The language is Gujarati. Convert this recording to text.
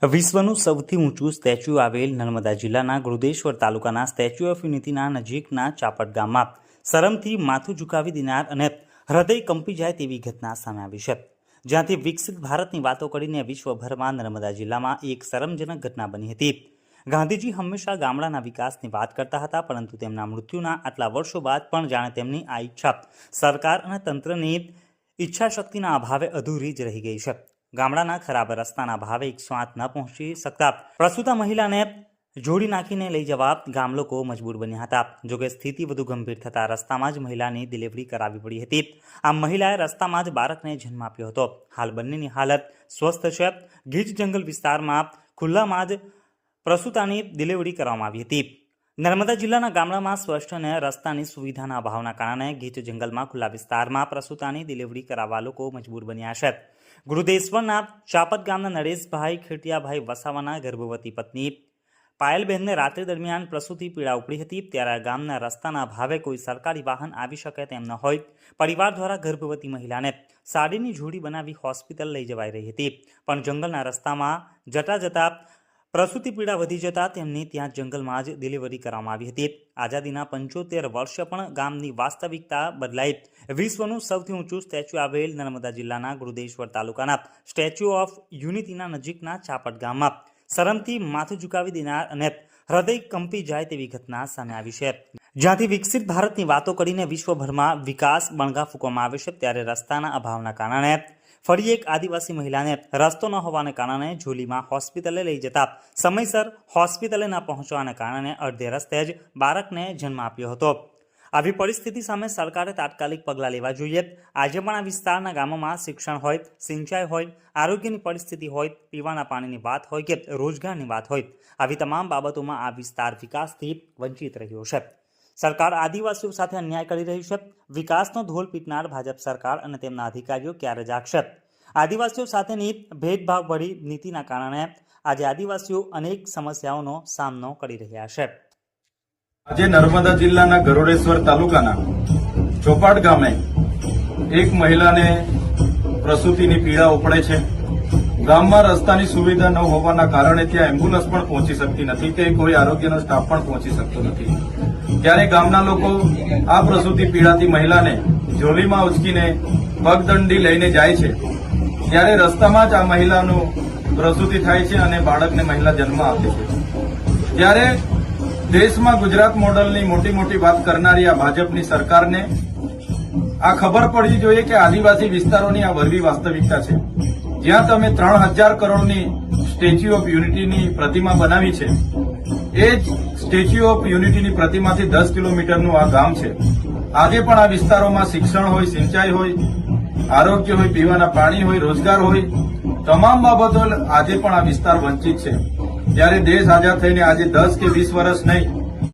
વિશ્વનું સૌથી ઊંચું સ્ટેચ્યુ આવેલ નર્મદા જિલ્લાના ગૃદેશ્વર તાલુકાના સ્ટેચ્યુ ઓફ યુનિટીના નજીકના ચાપટ ગામમાં શરમથી માથું ઝુકાવી દેનાર અને હૃદય કંપી જાય તેવી ઘટના સામે આવી છે, જ્યાંથી વિકસિત ભારતની વાતો કરીને વિશ્વભરમાં નર્મદા જિલ્લામાં એક શરમજનક ઘટના બની હતી। ગાંધીજી હંમેશા ગામડાના વિકાસની વાત કરતા હતા, પરંતુ તેમના મૃત્યુના આટલા વર્ષો બાદ પણ જાણે તેમની આ ઈચ્છા સરકાર અને તંત્રની ઈચ્છાશક્તિના અભાવે અધૂરી જ રહી ગઈ છે। ગામડાના ખરાબ રસ્તાના ભાવે 108 ન પહોંચી શકતા પ્રસૂતા મહિલાને જોડી નાખીને લઈ જવા ગામ લોકો મજબૂર બન્યા હતા। જોકે સ્થિતિ વધુ ગંભીર થતા રસ્તામાં જ મહિલાની ડિલિવરી કરાવી પડી હતી। આ મહિલાએ રસ્તામાં જ બાળકને જન્મ આપ્યો હતો। હાલ બંનેની હાલત સ્વસ્થ છે। ગીચ જંગલ વિસ્તારમાં ખુલ્લામાં જ પ્રસૂતાની ડિલિવરી કરવામાં આવી હતી। નર્મદા જિલ્લાના ગામડામાં સ્વચ્છ અને રસ્તાની સુવિધાના અભાવના કારણે ગીચ જંગલમાં ખુલ્લા વિસ્તારમાં પ્રસૂતાની ડિલિવરી કરાવવા લોકો મજબૂર બન્યા છે। ગુરુદેશ્વરના ચાપટ ગામના નરેશભાઈ ખેટિયાભાઈ વસાવાના ગર્ભવતી પત્ની પાયલબહેનને રાત્રિ દરમિયાન પ્રસૂતિ પીડા ઉપડી હતી, ત્યારે ગામના રસ્તાના અભાવે કોઈ સરકારી વાહન આવી શકે તેમ ન હોય પરિવાર દ્વારા ગર્ભવતી મહિલાને સાડીની જોડી બનાવી હોસ્પિટલ લઈ જવાઈ રહી હતી, પણ જંગલના રસ્તામાં જતા પ્રસૂતિ પીડા વધી જતા તેમની ત્યાં જંગલમાં જ ડિલિવરી કરવામાં આવી હતી। આઝાદીના 75 વર્ષે પણ ગામની વાસ્તવિકતા બદલાઈ વિશ્વનું સૌથી ઊંચું સ્ટેચ્યુ આવેલ નર્મદા જિલ્લાના ગૃદેશ્વર તાલુકાના સ્ટેચ્યુ ઓફ યુનિટીના નજીકના ચાપટ ગામમાં શરમથી માથું ઝુકાવી દેનાર અને હૃદય કંપી જાય તેવી ઘટના સામે આવી છે, જ્યાંથી વિકસિત ભારતની વાતો કરીને વિશ્વભરમાં વિકાસ બણગા ફૂંકવામાં આવે છે, ત્યારે રસ્તાના અભાવના કારણે ફરી એક આદિવાસી મહિલાને રસ્તો ન હોવાને કારણે ઝોલીમાં હોસ્પિટલે લઈ જતા સમયસર હોસ્પિટલે ન પહોંચવાને કારણે અડધે રસ્તે જ બાળકને જન્મ આપ્યો હતો। આવી પરિસ્થિતિ સામે સરકારે તાત્કાલિક પગલાં લેવા જોઈએ। આજે પણ આ વિસ્તારના ગામોમાં શિક્ષણ હોય, સિંચાઈ હોય, આરોગ્યની પરિસ્થિતિ હોય, પીવાના પાણીની વાત હોય કે રોજગારની વાત હોય, આવી તમામ બાબતોમાં આ વિસ્તાર વિકાસથી વંચિત રહ્યો છે। સરકાર આદિવાસીઓ સાથે અન્યાય કરી રહી છે। વિકાસનો ધોલ પીટનાર ભાજપ સરકાર અને તેમના અધિકારીઓ ક્યારે જાગશે? આદિવાસીઓ સાથેની ભેદભાવભરી નીતિના કારણે આજે આદિવાસીઓ અનેક સમસ્યાઓનો સામનો કરી રહ્યા છે। આજે નર્મદા જિલ્લાના ગરુડેશ્વર તાલુકાના ચોપાટ ગામે એક મહિલાને પ્રસૂતિની પીડા ઉપડે છે। ગામમાં રસ્તાની સુવિધા ન હોવાના કારણે ત્યાં એમ્બ્યુલન્સ પણ પહોંચી શકતી નથી કે કોઈ આરોગ્યનો સ્ટાફ પણ પહોંચી શકતો નથી। ત્યારે ગામના લોકો આ પ્રસૂતિ પીડાતી મહિલાને ઝોલીમાં ઉચકીને પગદંડી લઈને જાય છે, ત્યારે રસ્તામાં જ આ મહિલાનું પ્રસૂતિ થાય છે અને બાળકને મહિલા જન્મ આપે છે। ત્યારે દેશમાં ગુજરાત મોડલની મોટી મોટી વાત કરનારી આ ભાજપની સરકારને આ ખબર પડવી જોઈએ કે આદિવાસી વિસ્તારોની આ વરવી વાસ્તવિકતા છે। જ્યાં તમે 3000 કરોડની સ્ટેચ્યુ ઓફ યુનિટીની પ્રતિમા બનાવી છે, એ જ સ્ટેચ્યુ ઓફ યુનિટીની પ્રતિમાથી 10 કિલોમીટરનું આ ગામ છે। આજે પણ આ વિસ્તારોમાં શિક્ષણ હોય, સિંચાઈ હોય, આરોગ્ય હોય, પીવાના પાણી હોય, રોજગાર હોય, તમામ બાબતો આજે પણ આ વિસ્તાર વંચિત છે। ત્યારે દેશ આઝાદ થઈને આજે 10 કે 20 વર્ષ નહીં